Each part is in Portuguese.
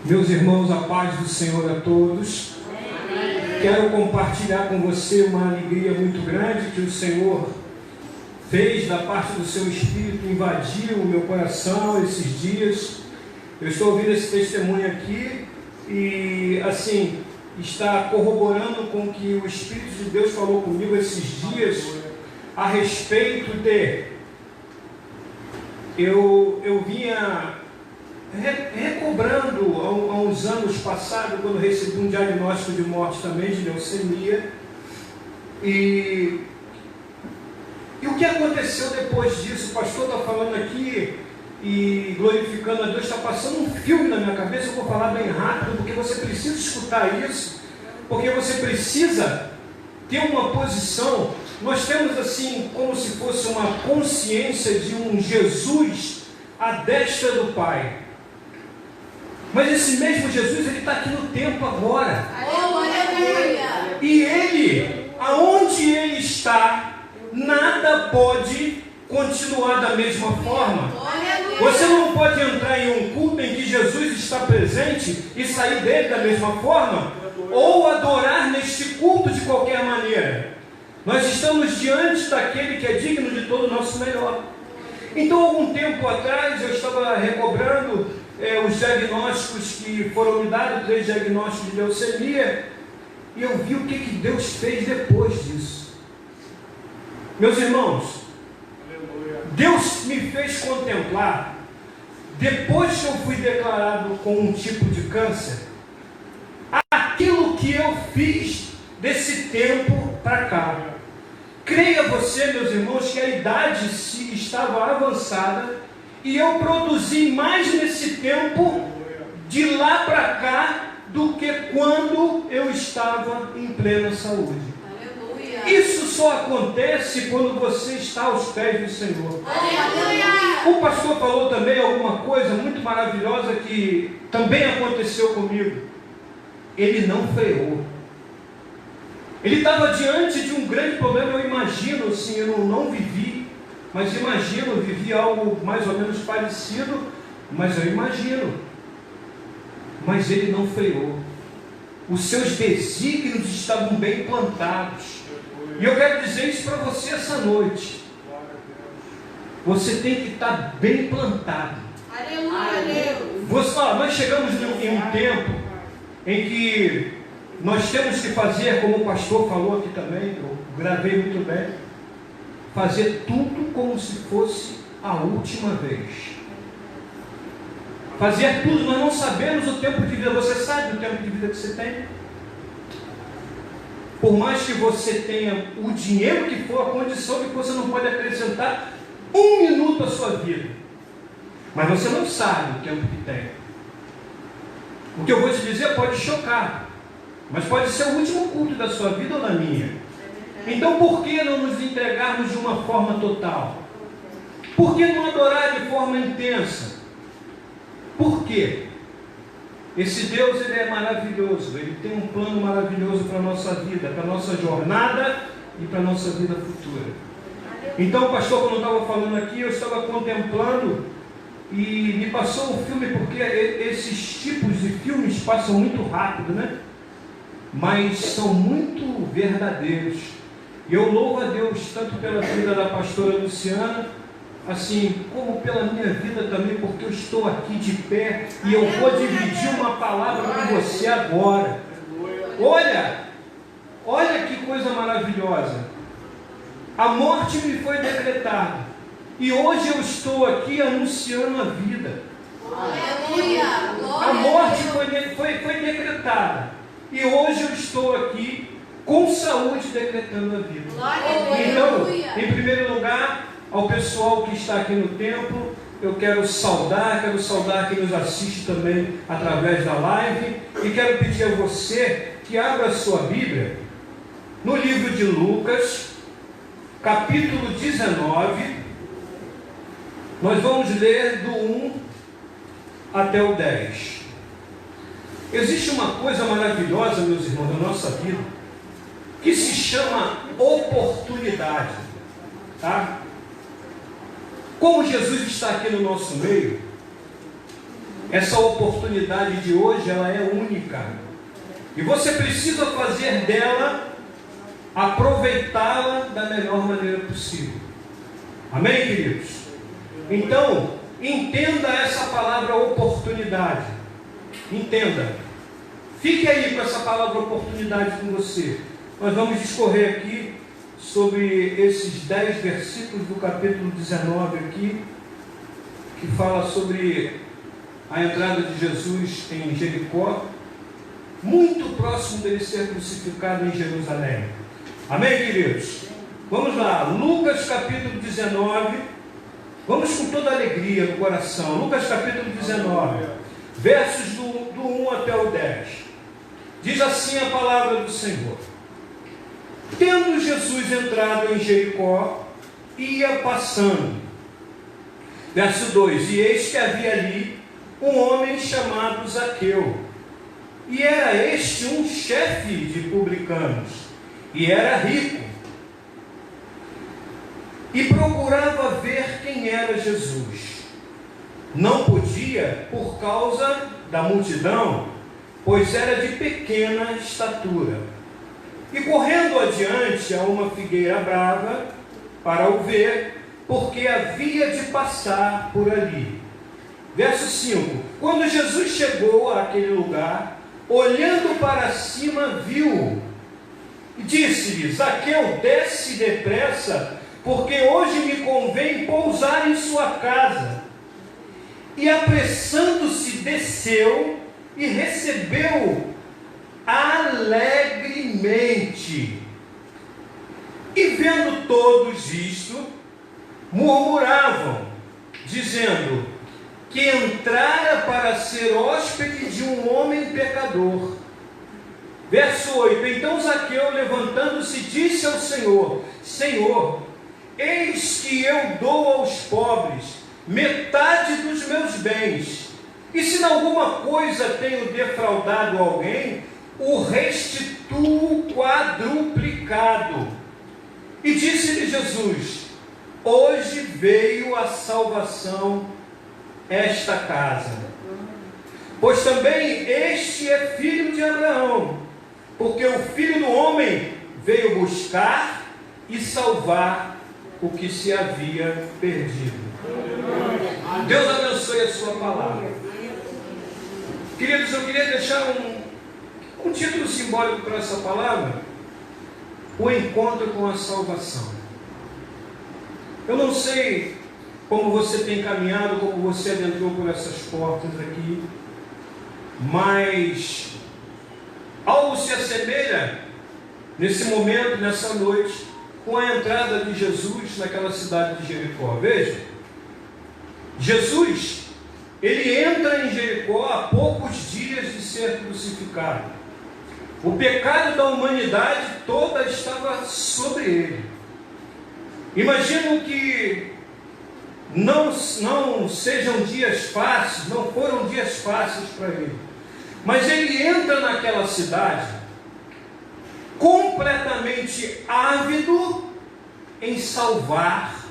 Meus irmãos, a paz do Senhor a todos. Quero compartilhar com você uma alegria muito grande que o Senhor fez da parte do seu Espírito, invadiu o meu coração esses dias. Eu estou ouvindo esse testemunho aqui e, assim, está corroborando com o que o Espírito de Deus falou comigo esses dias a respeito de... Eu vinha recobrando há uns anos passados, quando recebi um diagnóstico de morte também, de leucemia. E o que aconteceu depois disso? O pastor está falando aqui e glorificando a Deus, está passando um filme na minha cabeça. Eu vou falar bem rápido, porque você precisa escutar isso, porque você precisa ter uma posição. Nós temos assim, como se fosse uma consciência de um Jesus à destra do Pai. Mas esse mesmo Jesus, ele está aqui no tempo agora. Aleluia. E ele, aonde ele está, nada pode continuar da mesma forma. Aleluia. Você não pode entrar em um culto em que Jesus está presente e sair dele da mesma forma, ou adorar neste culto de qualquer maneira. Nós estamos diante daquele que é digno de todo o nosso melhor. Então, algum tempo atrás, eu estava recobrando os diagnósticos que foram me dados, 3 diagnósticos de leucemia, e eu vi o que Deus fez depois disso. Meus irmãos, Deus me fez contemplar, depois que eu fui declarado com um tipo de câncer, aquilo que eu fiz desse tempo para cá. Creia você, meus irmãos, que a idade estava avançada e eu produzi mais nesse tempo de lá para cá do que quando eu estava em plena saúde. Aleluia. Isso só acontece quando você está aos pés do Senhor. Aleluia. O pastor falou também alguma coisa muito maravilhosa que também aconteceu comigo. Ele não freou. Ele estava diante de um grande problema. Eu imagino, assim, eu não vivi, mas imagino, eu vivi algo mais ou menos parecido, mas eu imagino. Mas ele não freou. Os seus desígnios estavam bem plantados. E eu quero dizer isso para você essa noite. Você tem que estar bem plantado. Aleluia. Nós chegamos em um tempo em que nós temos que fazer, como o pastor falou aqui também, eu gravei muito bem, fazer tudo como se fosse a última vez. Fazer tudo, nós não sabemos o tempo de vida. Você sabe o tempo de vida que você tem? Por mais que você tenha o dinheiro que for, a condição que você não pode acrescentar 1 minuto à sua vida. Mas você não sabe o tempo que tem. O que eu vou te dizer pode chocar, mas pode ser o último culto da sua vida ou da minha. Então por que não nos entregarmos de uma forma total? Por que não adorar de forma intensa? Por quê? Esse Deus, ele é maravilhoso, ele tem um plano maravilhoso para a nossa vida, para a nossa jornada e para a nossa vida futura. Então, pastor, quando eu estava falando aqui, eu estava contemplando e me passou um filme, porque esses tipos de filmes passam muito rápido, né? Mas são muito verdadeiros. E eu louvo a Deus tanto pela vida da pastora Luciana, assim como pela minha vida também, porque eu estou aqui de pé e eu vou dividir uma palavra com você agora. Olha que coisa maravilhosa. A morte me foi decretada e hoje eu estou aqui anunciando a vida. Aleluia. A morte foi decretada. E hoje eu estou aqui com saúde decretando a vida. Então, em primeiro lugar, ao pessoal que está aqui no templo, eu quero saudar quem nos assiste também através da live. E quero pedir a você que abra a sua Bíblia no livro de Lucas, capítulo 19. Nós vamos ler do 1 até o 10. Existe uma coisa maravilhosa, meus irmãos, na nossa vida, que se chama oportunidade, tá? Como Jesus está aqui no nosso meio, Essa oportunidade de hoje, ela é única. E você precisa fazer dela, aproveitá-la da melhor maneira possível. Amém, queridos? Então, entenda essa palavra oportunidade. Entenda. Fique aí com essa palavra oportunidade com você. Nós vamos discorrer aqui sobre esses 10 versículos do capítulo 19 aqui, que fala sobre a entrada de Jesus em Jericó, muito próximo dele ser crucificado em Jerusalém. Amém, queridos? Vamos lá, Lucas capítulo 19, vamos com toda alegria no coração. Lucas capítulo 19, versos do 1 até o 10. Diz assim a palavra do Senhor: Tendo Jesus entrado em Jericó, ia passando. Verso 2: E eis que havia ali um homem chamado Zaqueu, e era este um chefe de publicanos, e era rico, e procurava ver quem era Jesus. Não podia por causa da multidão, pois era de pequena estatura. E correndo adiante a uma figueira brava, para o ver, porque havia de passar por ali. Verso 5: Quando Jesus chegou àquele lugar, olhando para cima, viu-o, e disse-lhe: Zaqueu, desce depressa, porque hoje me convém pousar em sua casa. E apressando-se, desceu e recebeu-o alegremente. E vendo todos isto, murmuravam, dizendo que entrara para ser hóspede de um homem pecador. Verso 8: Então Zaqueu, levantando-se, disse ao Senhor: Senhor, eis que eu dou aos pobres metade dos meus bens, e se em alguma coisa tenho defraudado alguém, o restituo quadruplicado. E disse-lhe Jesus: Hoje veio a salvação esta casa, pois também este é filho de Abraão, porque o Filho do Homem veio buscar e salvar o que se havia perdido. Deus abençoe a sua palavra. Queridos, eu queria deixar um título simbólico para essa palavra: o encontro com a salvação. Eu não sei como você tem caminhado, como você adentrou por essas portas aqui, mas algo se assemelha nesse momento, nessa noite, com a entrada de Jesus naquela cidade de Jericó. Veja, Jesus, ele entra em Jericó há poucos dias de ser crucificado. O pecado da humanidade toda estava sobre ele. Imagino que não sejam dias fáceis, não foram dias fáceis para ele. Mas ele entra naquela cidade completamente ávido em salvar,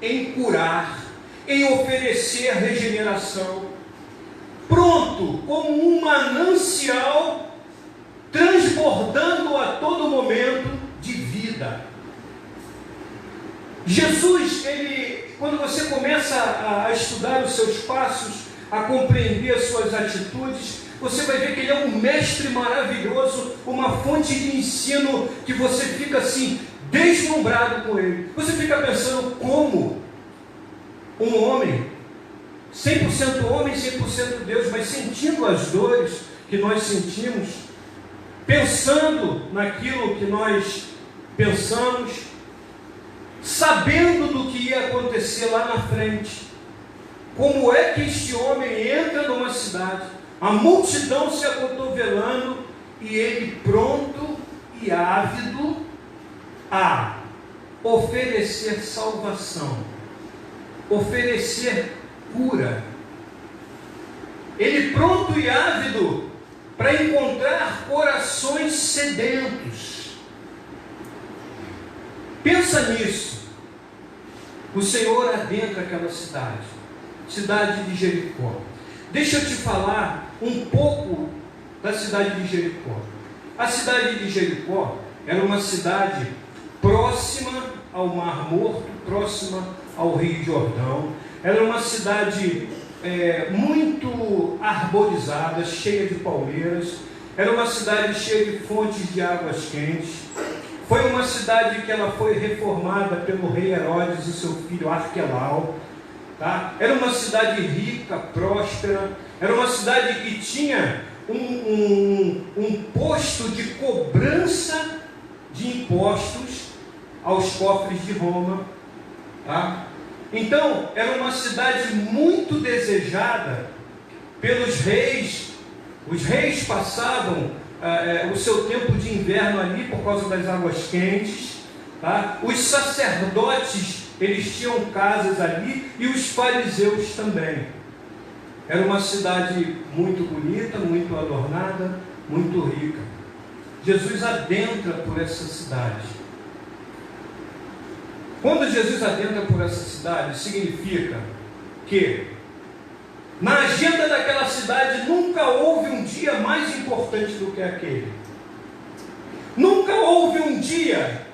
em curar, em oferecer regeneração, pronto como um manancial transbordando a todo momento de vida. Jesus, quando você começa a estudar os seus passos, a compreender as suas atitudes, você vai ver que ele é um mestre maravilhoso, uma fonte de ensino que você fica assim, deslumbrado com ele. Você fica pensando como um homem, 100% homem, 100% Deus, mas sentindo as dores que nós sentimos, pensando naquilo que nós pensamos, sabendo do que ia acontecer lá na frente. Como é que este homem entra numa cidade, a multidão se acotovelando, e ele pronto e ávido a oferecer salvação, oferecer cura. Ele pronto e ávido para encontrar corações sedentos. Pensa nisso. O Senhor adentra aquela cidade de Jericó. deixa eu te falar um pouco da cidade de Jericó. A cidade de Jericó era uma cidade próxima ao Mar Morto, próxima ao Rio Jordão. Era uma cidade muito arborizada, cheia de palmeiras. Era uma cidade cheia de fontes de águas quentes. Foi uma cidade que ela foi reformada pelo rei Herodes e seu filho Arquelau. Tá? Era uma cidade rica, próspera. Era uma cidade que tinha um posto de cobrança de impostos aos cofres de Roma. Tá? Então, era uma cidade muito desejada pelos reis. Os reis passavam o seu tempo de inverno ali por causa das águas quentes. Tá? Os sacerdotes, eles tinham casas ali, e os fariseus também. Era uma cidade muito bonita, muito adornada, muito rica. Jesus adentra por essa cidade. Quando Jesus adentra por essa cidade, significa que na agenda daquela cidade nunca houve um dia mais importante do que aquele. Nunca houve um dia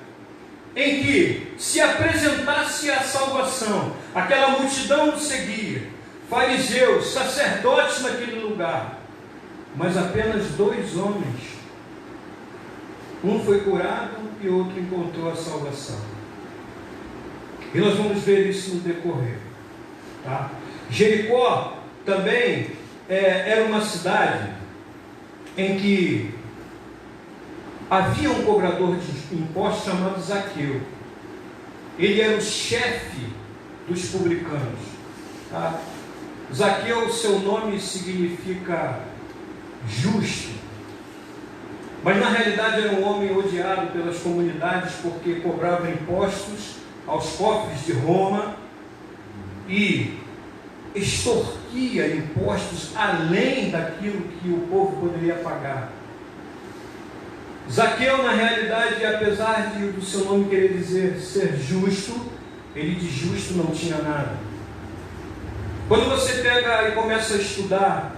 em que se apresentasse a salvação. Aquela multidão o seguia, fariseus, sacerdotes naquele lugar, mas apenas 2 homens. Um foi curado e outro encontrou a salvação. E nós vamos ver isso no decorrer. Tá? Jericó também era uma cidade em que havia um cobrador de impostos chamado Zaqueu. Ele era o chefe dos publicanos. Tá? Zaqueu, seu nome significa justo. Mas na realidade era um homem odiado pelas comunidades porque cobrava impostos aos cofres de Roma e extorquia impostos além daquilo que o povo poderia pagar. Zaqueu, na realidade, apesar do seu nome querer dizer ser justo, ele de justo não tinha nada. Quando você pega e começa a estudar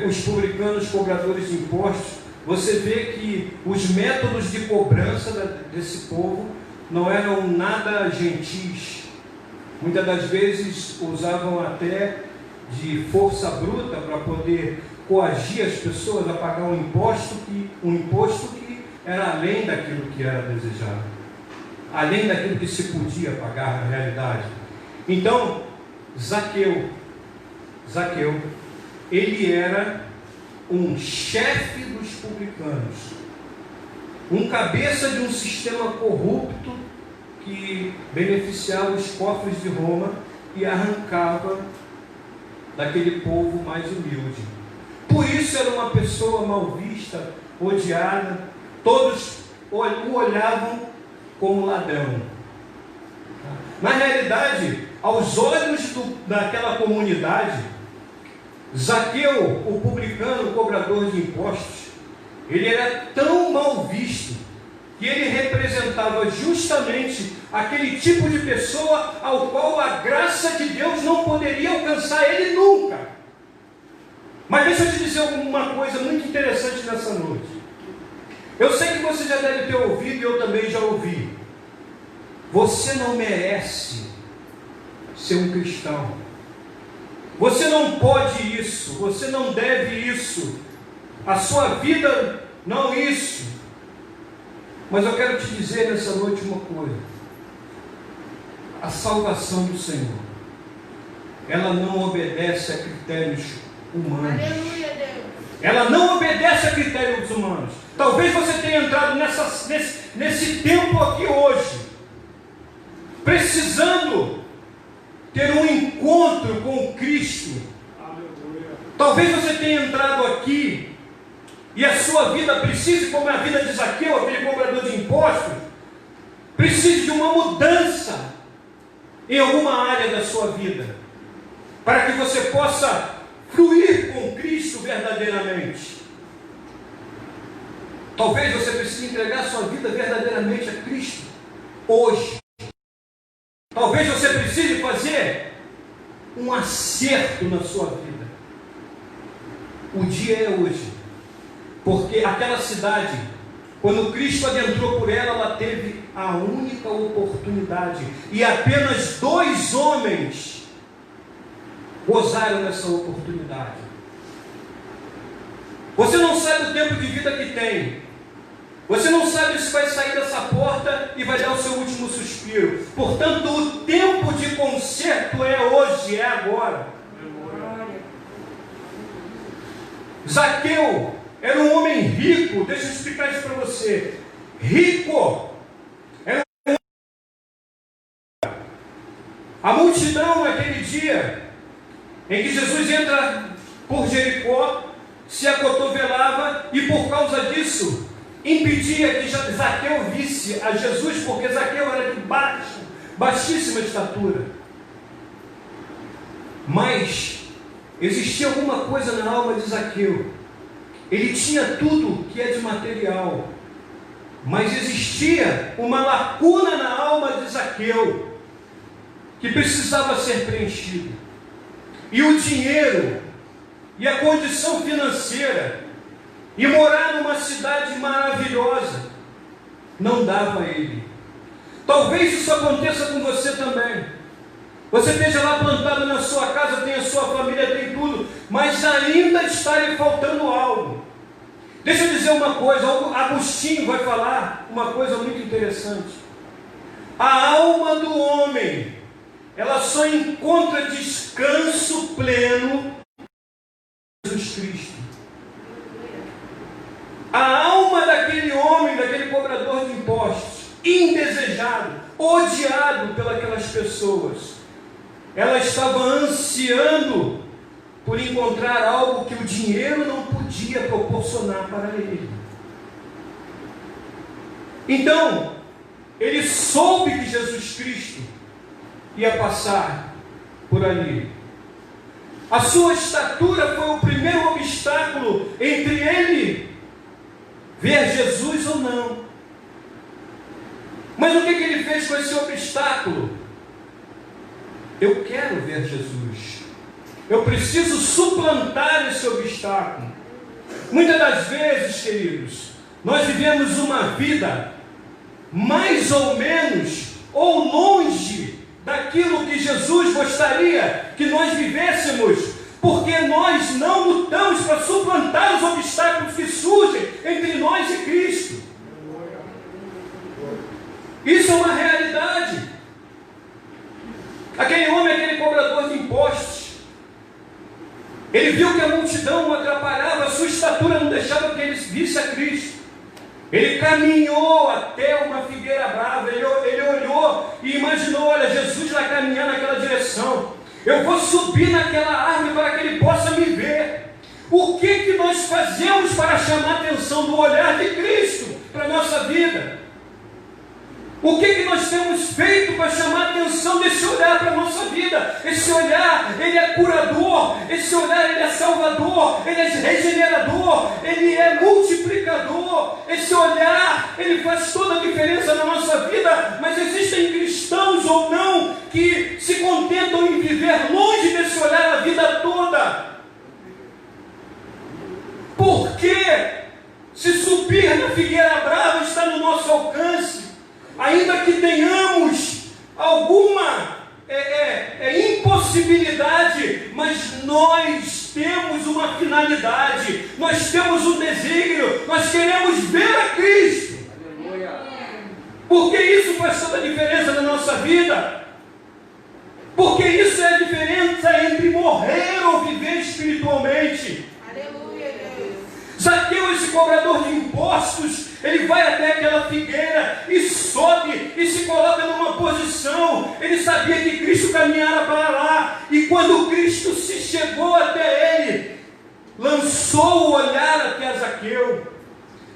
os publicanos cobradores de impostos, você vê que os métodos de cobrança desse povo não eram nada gentis. Muitas das vezes usavam até de força bruta para poder coagir as pessoas a pagar um imposto que era além daquilo que era desejado, além daquilo que se podia pagar na realidade. Então, Zaqueu, ele era um chefe dos publicanos, um cabeça de um sistema corrupto que beneficiava os cofres de Roma e arrancava daquele povo mais humilde. Por isso era uma pessoa mal vista, odiada, todos o olhavam como ladrão. Na realidade, aos olhos daquela comunidade, Zaqueu, o publicano, o cobrador de impostos, ele era tão mal visto que ele representava justamente aquele tipo de pessoa ao qual a graça de Deus não poderia alcançar ele nunca. Mas deixa eu te dizer uma coisa muito interessante nessa noite. Eu sei que você já deve ter ouvido e eu também já ouvi. Você não merece ser um cristão. Você não pode isso, você não deve isso. A sua vida não isso. Mas eu quero te dizer nessa noite uma coisa. A salvação do Senhor, ela não obedece a critérios humanos. Aleluia, Deus. Ela não obedece a critérios humanos. Talvez você tenha entrado nesse tempo aqui hoje, precisando ter um encontro com Cristo. Aleluia. Talvez você tenha entrado aqui e a sua vida precise, como a vida de Zaqueu, aquele cobrador de impostos, precise de uma mudança em alguma área da sua vida, para que você possa fluir com Cristo verdadeiramente. Talvez você precise entregar sua vida verdadeiramente a Cristo hoje. Talvez você precise fazer um acerto na sua vida. O dia é hoje. Porque aquela cidade, quando Cristo adentrou por ela, ela teve a única oportunidade. E apenas 2 homens gozaram dessa oportunidade. Você não sabe o tempo de vida que tem. Você não sabe se vai sair dessa porta e vai dar o seu último suspiro. Portanto, o tempo de conserto é hoje, é agora. Zaqueu era um homem rico. Deixa eu explicar isso para você. Rico. Era um... A multidão naquele dia em que Jesus entra por Jericó se acotovelava e por causa disso impedia que Zaqueu visse a Jesus, porque Zaqueu era de baixíssima estatura. Mas existia alguma coisa na alma de Zaqueu. Ele tinha tudo que é de material, mas existia uma lacuna na alma de Zaqueu que precisava ser preenchida. E o dinheiro e a condição financeira e morar numa cidade maravilhosa não dava a ele. Talvez isso aconteça com você também. Você esteja lá plantado na sua casa, tem a sua família, tem tudo, mas ainda está lhe faltando algo. Deixa eu dizer uma coisa, Agostinho vai falar uma coisa muito interessante. A alma do homem, ela só encontra descanso pleno em Jesus Cristo. A alma daquele homem, daquele cobrador de impostos, indesejado, odiado pelas pessoas, ela estava ansiando por encontrar algo que o dinheiro não podia proporcionar para ele. Então, ele soube que Jesus Cristo ia passar por ali. A sua estatura foi o primeiro obstáculo entre ele ver Jesus ou não. Mas o que ele fez com esse obstáculo? Eu quero ver Jesus. Eu preciso suplantar esse obstáculo. Muitas das vezes, queridos, nós vivemos uma vida mais ou menos ou longe daquilo que Jesus gostaria que nós vivêssemos, porque nós não lutamos para suplantar os obstáculos que surgem entre nós e Cristo. Isso é uma realidade. Aquele homem, aquele cobrador de impostos, ele viu que a multidão o atrapalhava, a sua estatura não deixava que ele visse a Cristo. Ele caminhou até uma figueira brava, ele olhou e imaginou, olha, Jesus vai caminhar naquela direção. Eu vou subir naquela árvore para que ele possa me ver. O que nós fazemos para chamar a atenção do olhar de Cristo para a nossa vida? O que nós temos feito para chamar a atenção desse olhar para a nossa vida? Esse olhar, ele é curador, esse olhar, ele é salvador, ele é regenerador, ele é multiplicador. Esse olhar, ele faz toda a diferença na nossa vida, mas existem cristãos ou não que se contentam em viver longe desse olhar a vida toda. Porque se subir na figueira brava está no nosso alcance, ainda que tenhamos alguma impossibilidade, mas nós temos uma finalidade, nós temos um desígnio, nós queremos ver a Cristo. Porque isso faz toda a diferença na nossa vida. Porque isso é a diferença entre morrer ou viver espiritualmente. Aleluia, Deus. Zaqueu, esse cobrador de impostos, ele vai até aquela figueira e sobe e se coloca numa posição. Ele sabia que Cristo caminhara para lá, e quando Cristo se chegou até ele, lançou o olhar até Zaqueu.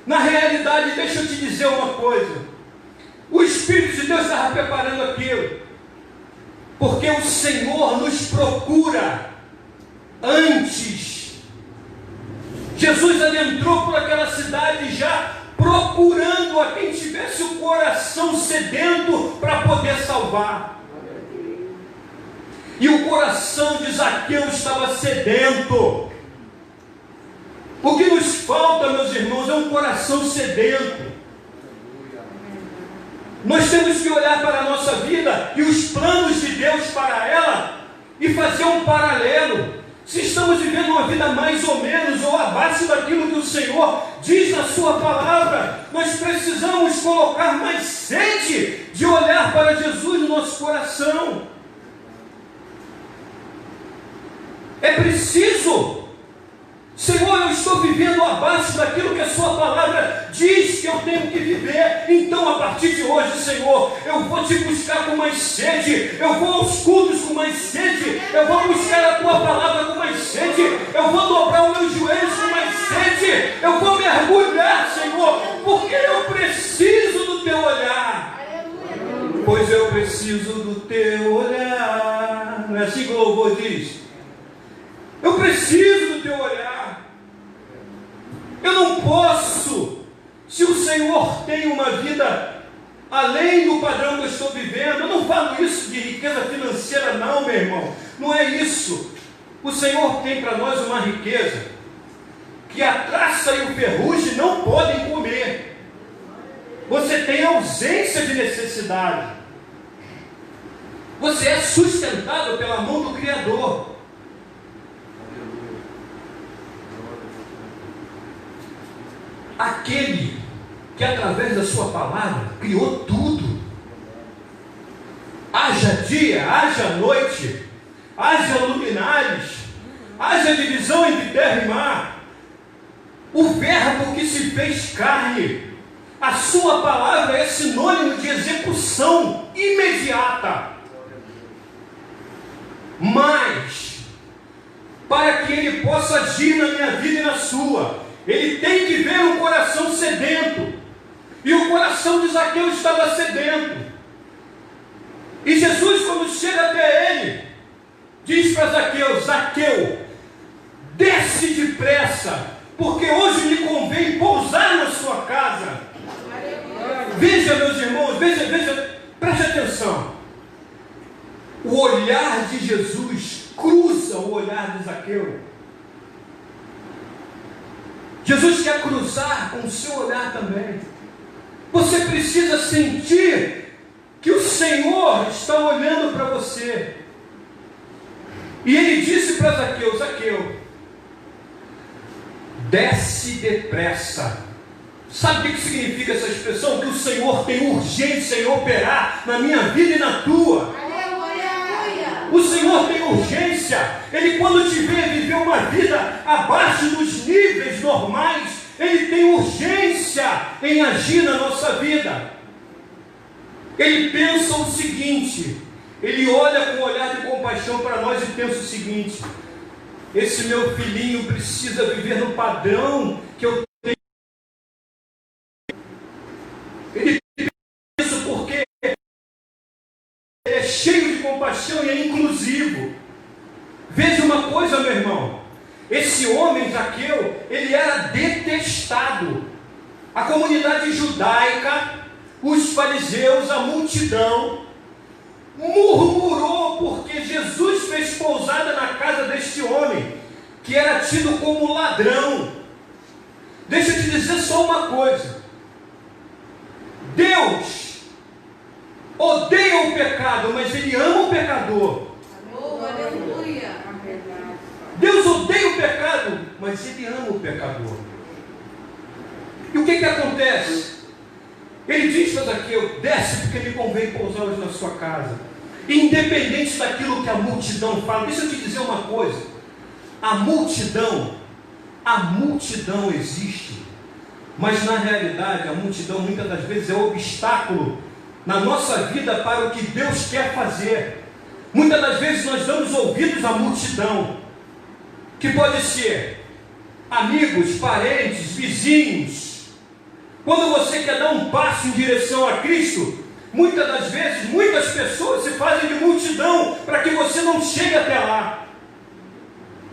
Na realidade, deixa eu te dizer uma coisa, o Espírito de Deus estava preparando aquilo, porque o Senhor nos procura antes. Jesus adentrou por aquela cidade já procurando a quem tivesse o coração sedento para poder salvar. E o coração de Zaqueu estava sedento. O que nos falta, meus irmãos, é um coração sedento. Nós temos que olhar para a nossa vida e os planos de Deus para ela e fazer um paralelo. Se estamos vivendo uma vida mais ou menos ou abaixo daquilo que o Senhor diz na sua palavra, nós precisamos colocar mais sede de olhar para Jesus no nosso coração. É preciso. Senhor, eu estou vivendo abaixo daquilo que a sua palavra diz que eu tenho que viver. Então, a partir de hoje, Senhor, eu vou te buscar com mais sede. Eu vou aos cultos com mais sede. Eu vou buscar a tua palavra com mais sede. Eu vou dobrar os meus joelhos com mais sede. Eu vou mergulhar, Senhor, porque eu preciso do teu olhar. Pois eu preciso do teu olhar. Não é assim que o louvor diz? Eu preciso do teu olhar. Eu não posso, se o Senhor tem uma vida além do padrão que eu estou vivendo. Eu não falo isso de riqueza financeira, não, meu irmão. Não é isso. O Senhor tem para nós uma riqueza que a traça e o ferrugem não podem comer. Você tem ausência de necessidade. Você é sustentado pela mão do Criador. Aquele que através da sua palavra criou tudo. Haja dia, haja noite, haja luminares, haja divisão entre terra e mar. O verbo que se fez carne, a sua palavra é sinônimo de execução imediata. Mas, para que ele possa agir na minha vida e na sua, ele tem que ver um coração sedento. E o coração de Zaqueu estava sedento. E Jesus, quando chega até ele, diz para Zaqueu: Zaqueu, desce depressa, porque hoje me convém pousar na sua casa. Veja, meus irmãos, veja, preste atenção. O olhar de Jesus cruza o olhar de Zaqueu. Jesus quer cruzar com o seu olhar também. Você precisa sentir que o Senhor está olhando para você. E ele disse para Zaqueu: Zaqueu, desce depressa. Sabe o que significa essa expressão? Que o Senhor tem urgência em operar na minha vida e na tua. O Senhor tem urgência. Ele, quando te vê viver uma vida abaixo dos níveis normais, Ele tem urgência em agir na nossa vida. Ele pensa o seguinte, Ele olha com um olhar de compaixão para nós e pensa o seguinte: esse meu filhinho precisa viver no padrão que eu tenho. Ele pensa porque é cheio de compaixão e é inclusivo. Veja uma coisa, meu irmão, esse homem Zaqueu, ele era detestado. A comunidade judaica, os fariseus, a multidão murmurou porque Jesus fez pousada na casa deste homem, que era tido como ladrão. Deixa eu te dizer só uma coisa: Deus odeia o pecado, mas Ele ama o pecador. Oh, aleluia. Deus odeia o pecado, mas Ele ama o pecador. E o que acontece? Ele diz para Zaqueu: desce, porque me convém pousar hoje na sua casa. Independente daquilo que a multidão fala. Deixa eu te dizer uma coisa: a multidão existe, mas na realidade a multidão muitas das vezes é obstáculo na nossa vida para o que Deus quer fazer. Muitas das vezes nós damos ouvidos à multidão, que pode ser amigos, parentes, vizinhos. Quando você quer dar um passo em direção a Cristo, muitas das vezes, muitas pessoas se fazem de multidão para que você não chegue até lá.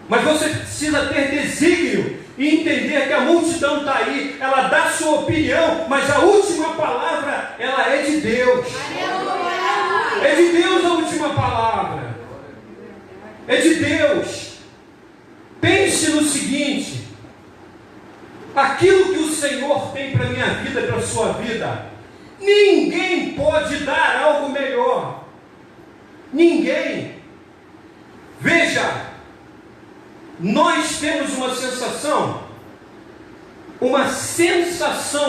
Mas você precisa ter desígnio e entender que a multidão está aí, ela dá sua opinião, mas a última palavra, ela é de Deus. É de Deus a última palavra. É de Deus. Pense no seguinte: aquilo que o Senhor tem para a minha vida e para a sua vida, ninguém pode dar algo melhor. Ninguém. Veja, nós temos uma sensação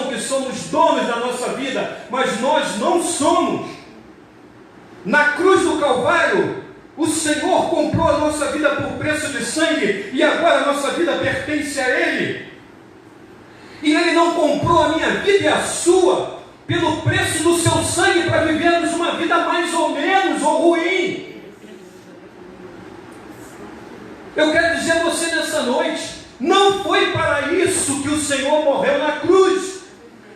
que somos donos da nossa vida, mas nós não somos. Na cruz do Calvário, o Senhor comprou a nossa vida por preço de sangue, e agora a nossa vida pertence a Ele. E Ele não comprou a minha vida e a sua pelo preço do seu sangue para vivermos uma vida mais ou menos ou ruim. Eu quero dizer a você nessa noite, não foi para isso que o Senhor morreu na cruz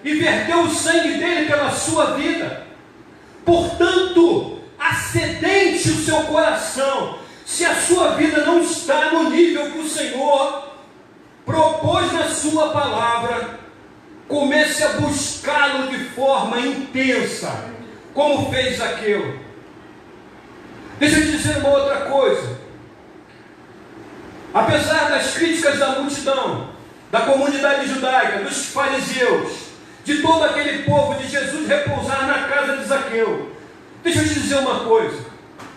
e verteu o sangue dele pela sua vida. Portanto, acidente o seu coração, se a sua vida não está no nível que o Senhor propôs na sua palavra. Comece a buscá-lo de forma intensa, como fez Zaqueu. Deixa eu te dizer uma outra coisa. Apesar das críticas da multidão, da comunidade judaica, dos fariseus, de todo aquele povo, de Jesus repousar na casa de Zaqueu, deixa eu te dizer uma coisa.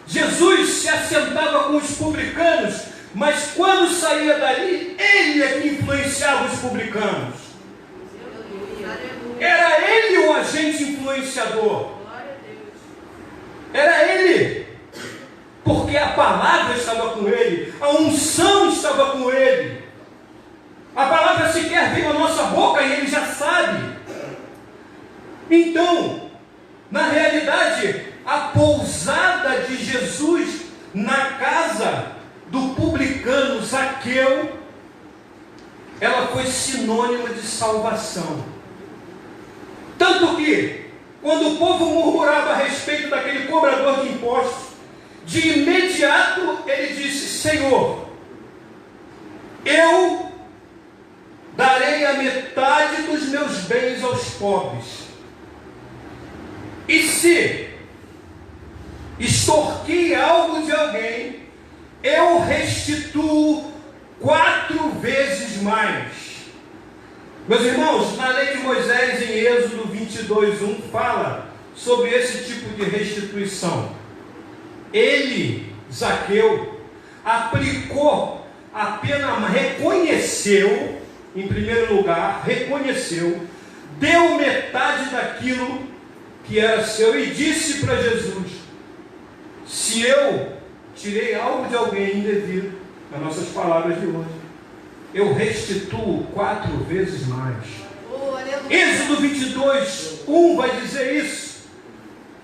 Jesus se assentava com os publicanos, mas quando saía dali, ele é que influenciava os publicanos. Era ele o agente influenciador. Era ele. Porque a palavra estava com ele, a unção estava com ele. A palavra sequer veio à nossa boca e ele já sabe. Então, na realidade, a pousada de Jesus na casa do publicano Zaqueu, ela foi sinônimo de salvação. Tanto que, quando o povo murmurava a respeito daquele cobrador de impostos, de imediato ele disse: Senhor, eu darei a metade dos meus bens aos pobres. E se extorquir algo de alguém, eu restituo 4 vezes mais. Meus irmãos, na lei de Moisés, em Êxodo 22:1, fala sobre esse tipo de restituição. Ele, Zaqueu, aplicou a pena, reconheceu, em primeiro lugar, deu metade daquilo que era seu e disse para Jesus: se eu tirei algo de alguém indevido, nas nossas palavras de hoje, eu restituo 4 vezes mais. Êxodo 22:1 vai dizer isso.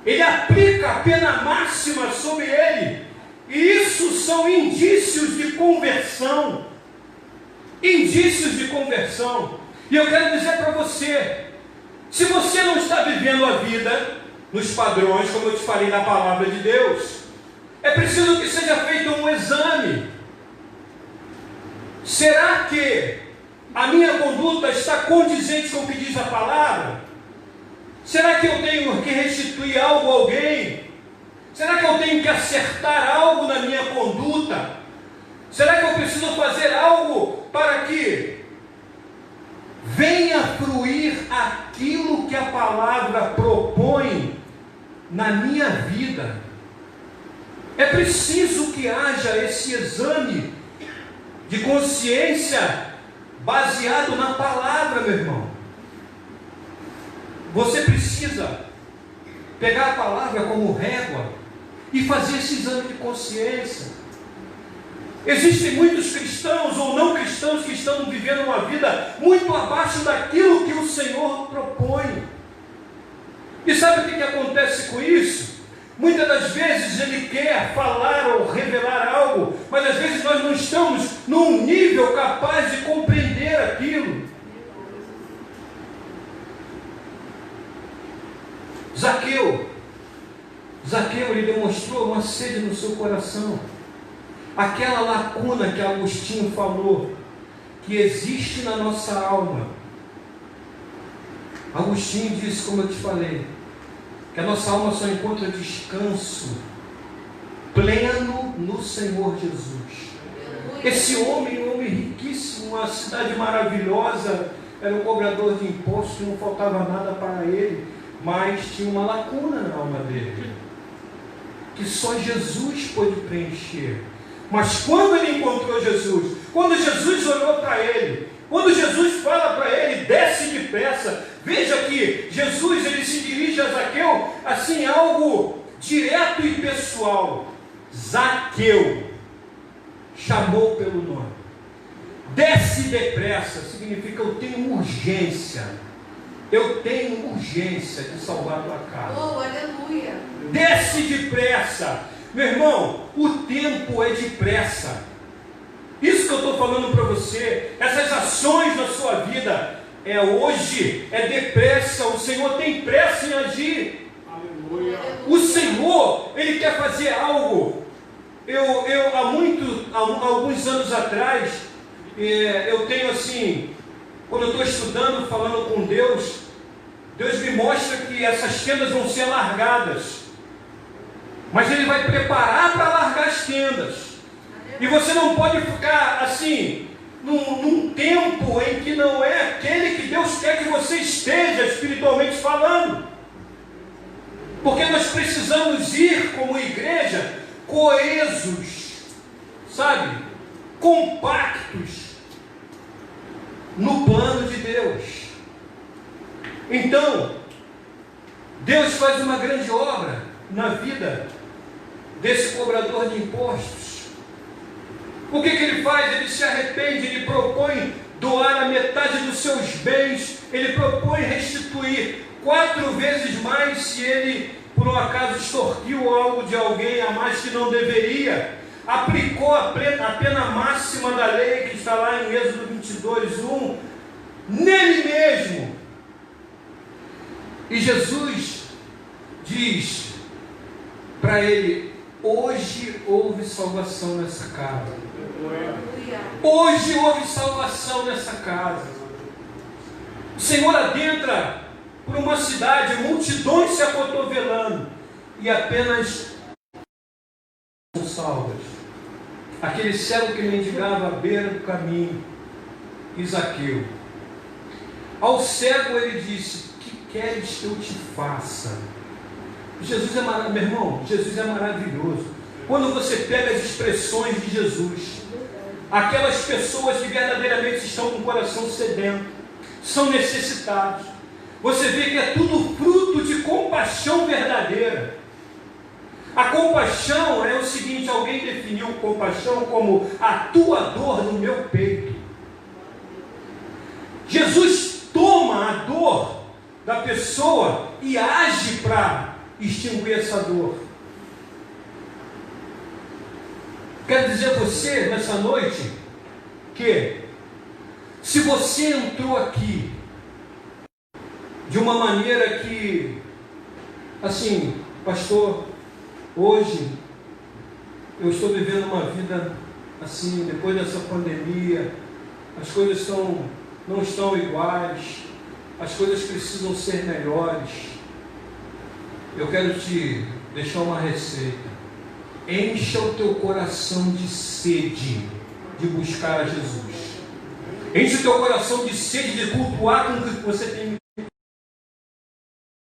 Ele aplica a pena máxima sobre ele. E isso são indícios de conversão. Indícios de conversão. E eu quero dizer para você, se você não está vivendo a vida nos padrões, como eu te falei na palavra de Deus, é preciso que seja feito um exame. Será que a minha conduta está condizente com o que diz a palavra? Será que eu tenho que restituir algo a alguém? Será que eu tenho que acertar algo na minha conduta? Será que eu preciso fazer algo para que venha fruir aquilo que a palavra propõe na minha vida? É preciso que haja esse exame de consciência baseado na palavra, meu irmão. Você precisa pegar a palavra como régua e fazer esse exame de consciência. Existem muitos cristãos ou não cristãos que estão vivendo uma vida muito abaixo daquilo que o Senhor propõe. E sabe o que acontece com isso? Muitas das vezes ele quer falar ou revelar algo, mas às vezes nós não estamos num nível capaz de compreender aquilo. Zaqueu, ele demonstrou uma sede no seu coração. Aquela lacuna que Agostinho falou, que existe na nossa alma. Agostinho disse, como eu te falei, que a nossa alma só encontra descanso pleno no Senhor Jesus. Esse homem, um homem riquíssimo uma cidade maravilhosa, era um cobrador de impostos, não faltava nada para ele, mas tinha uma lacuna na alma dele, que só Jesus pôde preencher. Mas quando ele encontrou Jesus, quando Jesus olhou para ele, quando Jesus fala para ele, desce depressa, veja que Jesus ele se dirige a Zaqueu, assim, algo direto e pessoal. Zaqueu, chamou pelo nome. Desce depressa, significa eu tenho urgência. Eu tenho urgência de salvar a tua casa. Oh, aleluia. Desce depressa. Meu irmão, o tempo é depressa. Isso que eu estou falando para você, essas ações na sua vida, é hoje, é depressa. O Senhor tem pressa em agir. Aleluia. O Senhor, Ele quer fazer algo. Há alguns anos atrás, eu tenho assim, quando eu estou estudando, falando com Deus, Deus me mostra que essas tendas vão ser largadas, mas Ele vai preparar para largar as tendas, e você não pode ficar assim, num tempo em que não é aquele que Deus quer que você esteja, espiritualmente falando, porque nós precisamos ir como igreja, coesos, sabe, compactos, no plano de Deus. Então, Deus faz uma grande obra na vida desse cobrador de impostos. O que Ele faz? Ele se arrepende, ele propõe doar a metade dos seus bens, ele propõe restituir 4 vezes mais se ele, por um acaso, extorquiu algo de alguém a mais que não deveria. Aplicou a pena máxima da lei, que está lá em Êxodo 22:1, nele mesmo. E Jesus diz para ele: hoje houve salvação nessa casa. Hoje houve salvação nessa casa. O Senhor adentra por uma cidade, multidões se acotovelando, e apenas são salvas. Aquele cego que mendigava à beira do caminho, Zaqueu. Ao cego ele disse: que queres que eu te faça? Jesus é maravilhoso, meu irmão, Jesus é maravilhoso. Quando você pega as expressões de Jesus, aquelas pessoas que verdadeiramente estão com o coração sedento, são necessitados, você vê que é tudo fruto de compaixão verdadeira. A compaixão é o seguinte: alguém definiu compaixão como a tua dor no meu peito. Jesus toma a dor da pessoa e age para extinguir essa dor. Quero dizer a você nessa noite que se você entrou aqui de uma maneira que, assim, pastor, hoje eu estou vivendo uma vida assim, depois dessa pandemia, as coisas não estão iguais, as coisas precisam ser melhores. Eu quero te deixar uma receita: encha o teu coração de sede de buscar a Jesus, enche o teu coração de sede de cultuar com o que você tem,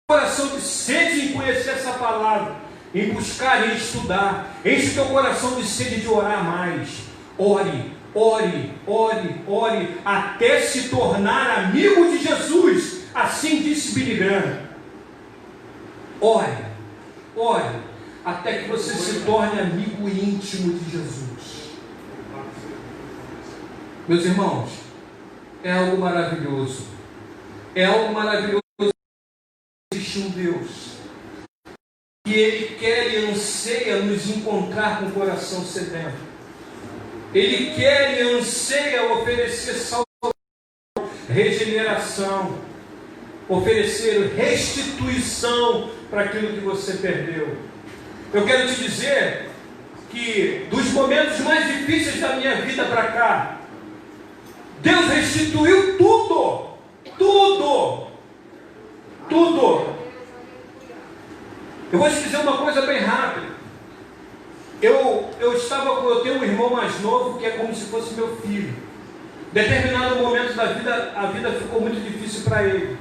coração de sede em conhecer essa palavra, em buscar e estudar. Enche o teu coração de sede de orar mais. Ore, ore, ore, ore, até se tornar amigo de Jesus. Assim disse Billy Graham. Ore, ore, até que você se torne amigo íntimo de Jesus. Meus irmãos, é algo maravilhoso. É algo maravilhoso. Existe um Deus que Ele quer e anseia nos encontrar com o coração sedento. Ele quer e anseia oferecer salvação, regeneração, oferecer restituição para aquilo que você perdeu. Eu quero te dizer que dos momentos mais difíceis da minha vida para cá, Deus restituiu tudo, tudo, tudo. Eu vou te dizer uma coisa bem rápida. Eu tenho um irmão mais novo que é como se fosse meu filho. Determinado momento da vida, a vida ficou muito difícil para ele.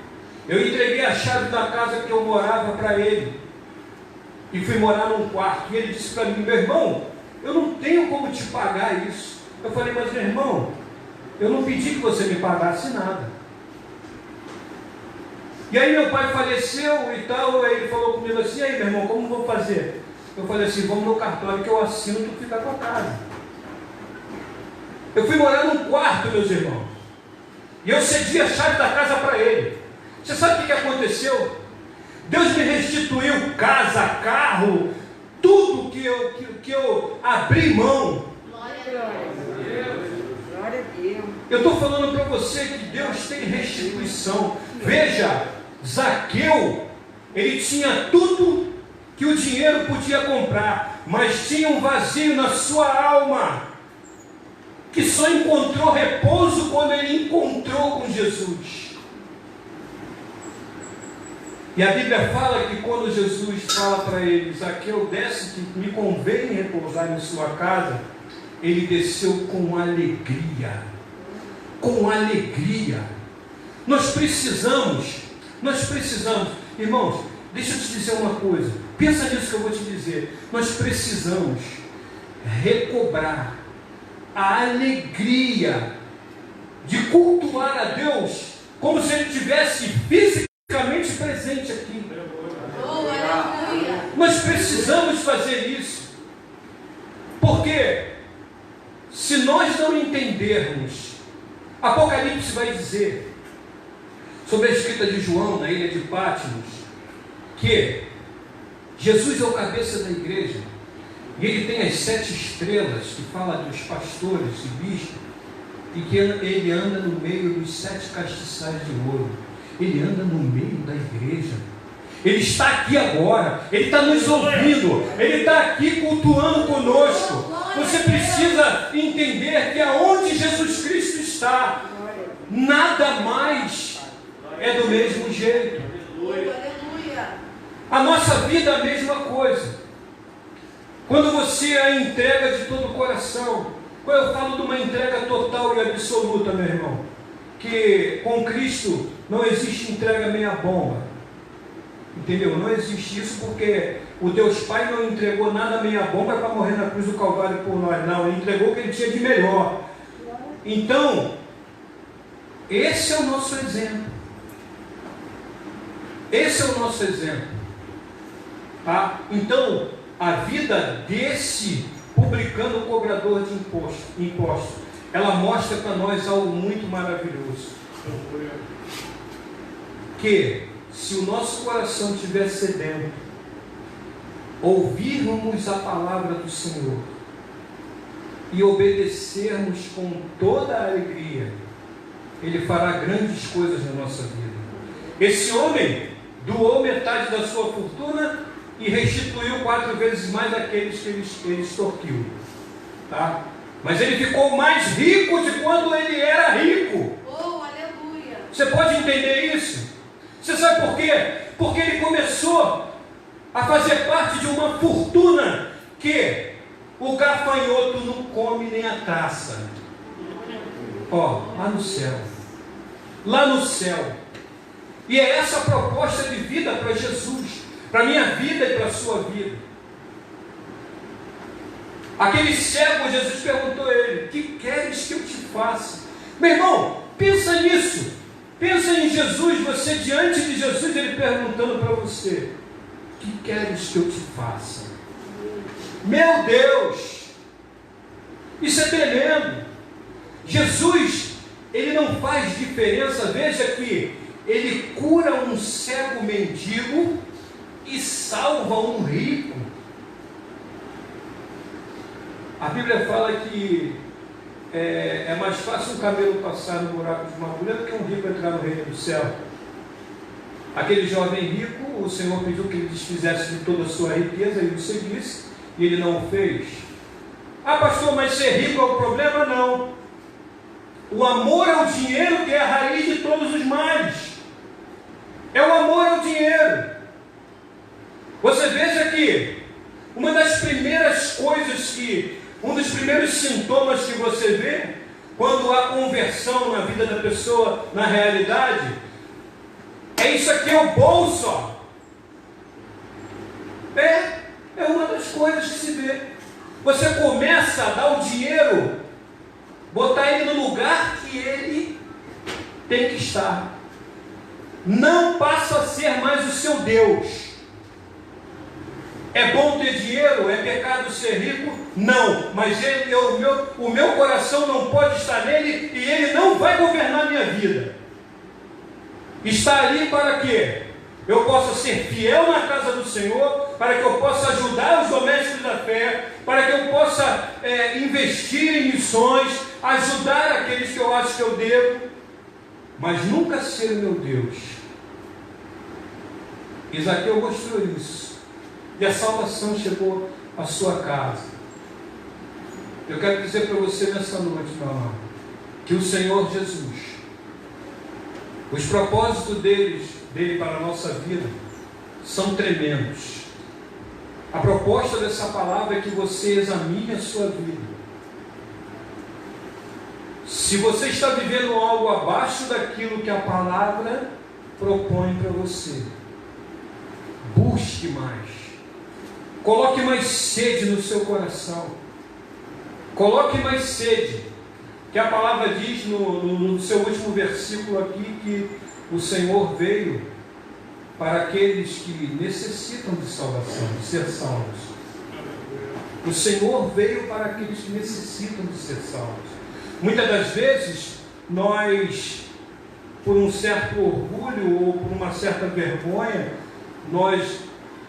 Eu entreguei a chave da casa que eu morava para ele. E fui morar num quarto. E ele disse para mim: meu irmão, eu não tenho como te pagar isso. Eu falei: mas meu irmão, eu não pedi que você me pagasse nada. E aí meu pai faleceu e tal. Aí ele falou comigo assim: e aí meu irmão, como vou fazer? Eu falei assim: vamos no cartório que eu assino, tu fica com a casa. Eu fui morar num quarto, meus irmãos. E eu cedi a chave da casa para ele. Você sabe o que aconteceu? Deus me restituiu casa, carro, tudo que eu abri mão. Glória a Deus. Eu estou falando para você que Deus tem restituição. Veja, Zaqueu, ele tinha tudo que o dinheiro podia comprar, mas tinha um vazio na sua alma, que só encontrou repouso quando ele encontrou com Jesus. E a Bíblia fala que quando Jesus fala para ele: Zaqueu, desce que me convém repousar em sua casa, ele desceu com alegria. Com alegria. Nós precisamos, irmãos, deixa eu te dizer uma coisa, pensa nisso que eu vou te dizer. Nós precisamos recobrar a alegria de cultuar a Deus como se Ele estivesse fisicamente presente aqui. Oh, aleluia. Nós precisamos fazer isso, porque se nós não entendermos, Apocalipse vai dizer sobre a escrita de João na ilha de Patmos, que Jesus é o cabeça da igreja, e ele tem as 7 estrelas que fala dos pastores e bispos, e que ele anda no meio dos 7 castiçais de ouro. Ele anda no meio da igreja. Ele está aqui agora, ele está nos ouvindo, ele está aqui cultuando conosco. Você precisa entender que aonde Jesus Cristo está, nada mais é do mesmo jeito. Aleluia. A nossa vida é a mesma coisa. Quando você a entrega de todo o coração, quando eu falo de uma entrega total e absoluta, meu irmão, que com Cristo não existe entrega meia bomba. Entendeu? Não existe isso, porque o Deus Pai não entregou nada meia bomba para morrer na cruz do Calvário por nós. Não, Ele entregou o que Ele tinha de melhor. Então, esse é o nosso exemplo. Esse é o nosso exemplo. Tá? Então, a vida desse publicano cobrador de impostos, ela mostra para nós algo muito maravilhoso. Que se o nosso coração estiver sedento, ouvirmos a palavra do Senhor e obedecermos com toda a alegria, Ele fará grandes coisas na nossa vida. Esse homem doou metade da sua fortuna e restituiu 4 vezes mais aqueles que ele extorquiu. Tá? Mas ele ficou mais rico de quando ele era rico. Oh, aleluia. Você pode entender isso? Você sabe por quê? Porque ele começou a fazer parte de uma fortuna que o gafanhoto não come nem a taça. Ó, lá no céu. Lá no céu. E é essa a proposta de vida para Jesus, para a minha vida e para a sua vida. Aquele cego, Jesus perguntou a ele: que queres que eu te faça? Meu irmão, pensa nisso. Pensa em Jesus, você diante de Jesus, Ele perguntando para você: o que queres que eu te faça? Meu Deus, isso é tremendo. Jesus, Ele não faz diferença. Veja que Ele cura um cego mendigo e salva um rico. A Bíblia fala que é mais fácil um camelo passar no buraco de uma agulha do que um rico entrar no reino do céu. Aquele jovem rico, o Senhor pediu que ele desfizesse de toda a sua riqueza e o seguisse, e ele não o fez. Ah, pastor, mas ser rico é o problema? Não. O amor ao dinheiro que é a raiz de todos os males. É o amor ao dinheiro. Você veja que uma das primeiras coisas um dos primeiros sintomas que você vê quando há conversão na realidade, isso aqui é o bolso, ó. É uma das coisas que se vê. Você começa a dar o dinheiro, botar ele no lugar que ele tem que estar. Não passa a ser mais o seu Deus. É bom ter dinheiro? É pecado ser rico? Não, mas o meu coração não pode estar nele e ele não vai governar a minha vida. Está ali para quê? Eu possa ser fiel na casa do Senhor, para que eu possa ajudar os domésticos da fé, para que eu possa investir em missões, ajudar aqueles que eu acho que eu devo, mas nunca ser o meu Deus. Isaqueu mostrou isso, e a salvação chegou à sua casa. Eu quero dizer para você nessa noite, meu amado, que o Senhor Jesus, os propósitos dele para a nossa vida são tremendos. A proposta dessa palavra é que você examine a sua vida. Se você está vivendo algo abaixo daquilo que a palavra propõe para você, busque mais. Coloque mais sede no seu coração. Coloque mais sede. Que a palavra diz no seu último versículo aqui que o Senhor veio para aqueles que necessitam de salvação, de ser salvos. O Senhor veio para aqueles que necessitam de ser salvos. Muitas das vezes, nós, por um certo orgulho ou por uma certa vergonha, nós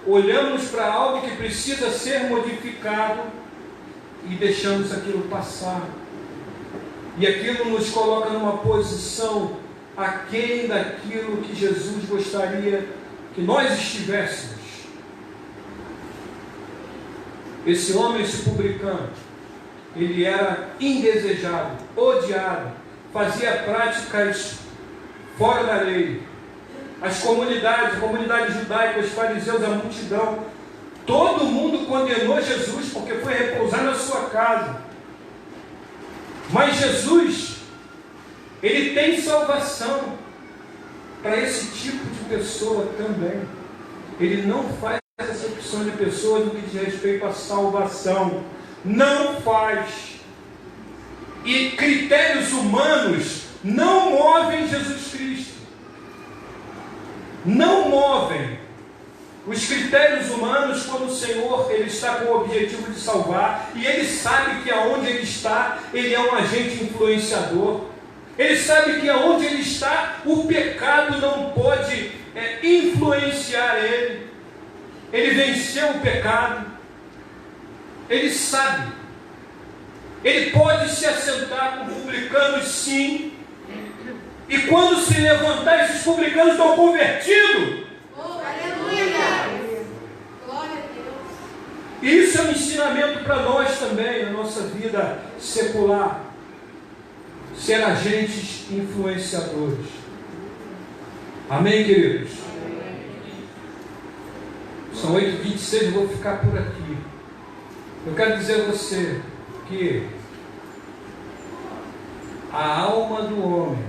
olhamos para algo que precisa ser modificado e deixamos aquilo passar. E aquilo nos coloca numa posição aquém daquilo que Jesus gostaria que nós estivéssemos. Esse homem, esse publicano, ele era indesejado, odiado, fazia práticas fora da lei. As comunidades, a comunidade judaica, os fariseus, a multidão, todo mundo condenou Jesus porque foi repousar na sua casa. Mas Jesus, ele tem salvação para esse tipo de pessoa também. Ele não faz acepção de pessoas no que diz respeito à salvação. Não faz. E critérios humanos não movem Jesus Cristo. Não movem. Os critérios humanos, quando o Senhor ele está com o objetivo de salvar, e ele sabe que aonde ele está, ele é um agente influenciador. Ele sabe que aonde ele está, o pecado não pode influenciar ele. Ele venceu o pecado. Ele sabe. Ele pode se assentar com publicanos, sim. E quando se levantar, esses publicanos estão convertidos. Aleluia! Glória a Deus. E isso é um ensinamento para nós também, na nossa vida secular. Ser agentes influenciadores. Amém, queridos? São 8h26, eu vou ficar por aqui. Eu quero dizer a você que a alma do homem,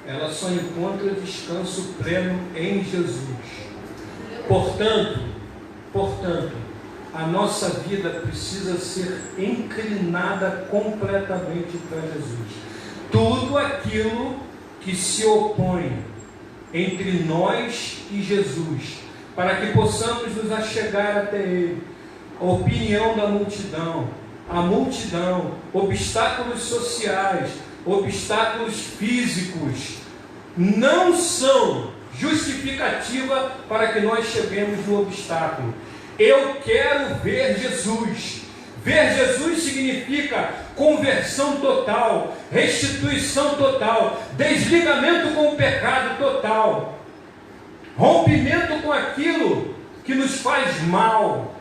ela só encontra descanso pleno em Jesus. Portanto, a nossa vida precisa ser inclinada completamente para Jesus. Tudo aquilo que se opõe entre nós e Jesus, para que possamos nos achegar até Ele, a opinião da multidão, obstáculos sociais, obstáculos físicos, não são justificativa para que nós cheguemos no obstáculo. Eu quero ver Jesus. Ver Jesus significa conversão total, restituição total, desligamento com o pecado total, rompimento com aquilo que nos faz mal.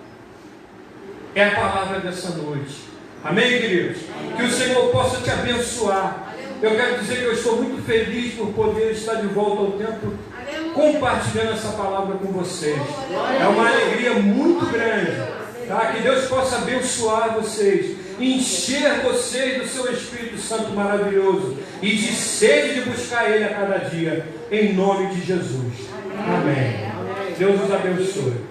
É a palavra dessa noite. Amém, queridos? Que o Senhor possa te abençoar. Eu quero dizer que eu estou muito feliz por poder estar de volta ao templo, compartilhando essa palavra com vocês. É uma alegria muito grande, tá? Que Deus possa abençoar vocês. encher vocês do seu Espírito Santo maravilhoso e de sede de buscar Ele a cada dia, em nome de Jesus. Amém. Deus os abençoe.